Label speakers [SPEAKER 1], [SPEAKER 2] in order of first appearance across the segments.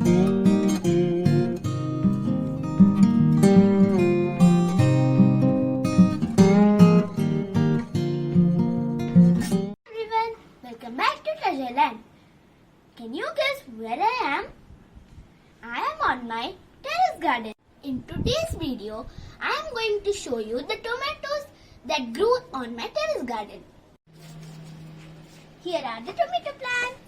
[SPEAKER 1] Everyone, welcome back to Treasure Land. Can you guess where I am? I am on my terrace garden. In today's video, I am going to show you the tomatoes that grew on my terrace garden. Here are the tomato plants.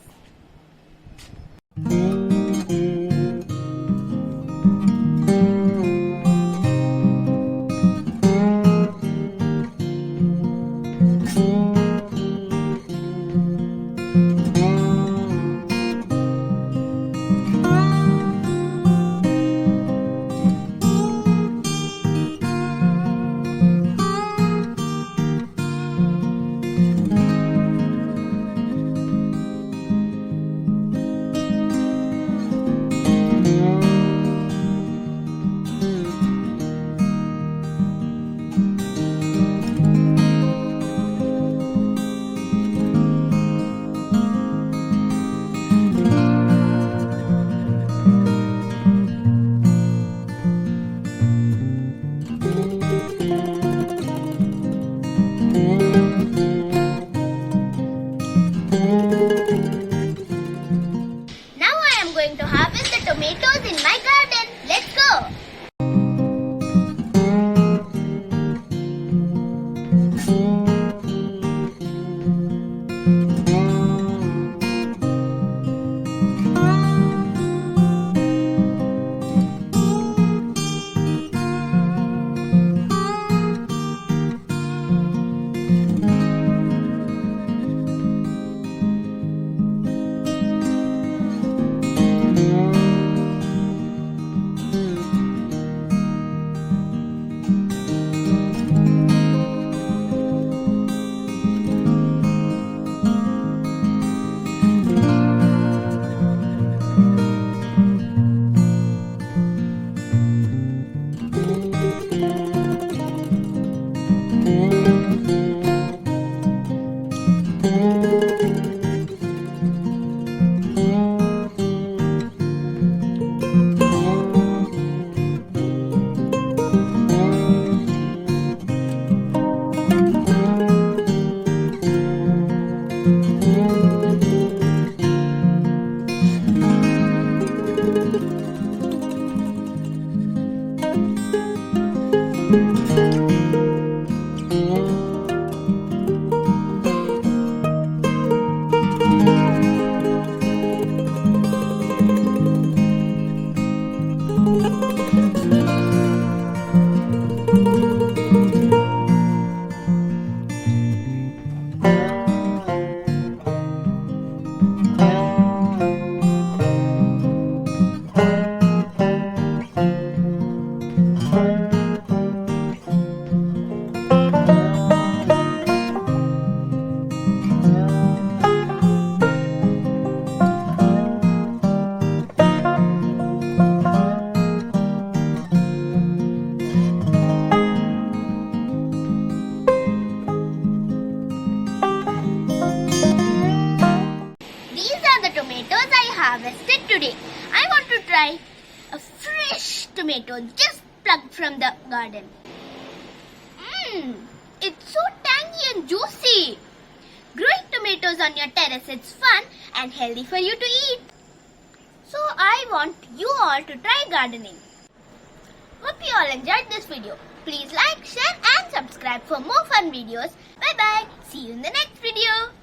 [SPEAKER 1] Now I am going to harvest the tomatoes in my garden. Let's go. Tomatoes I harvested today. I want to try a fresh tomato just plucked from the garden. It's so tangy and juicy. Growing tomatoes on your terrace is fun and healthy for you to eat. So I want you all to try gardening. Hope you all enjoyed this video. Please like, share and subscribe for more fun videos. Bye bye. See you in the next video.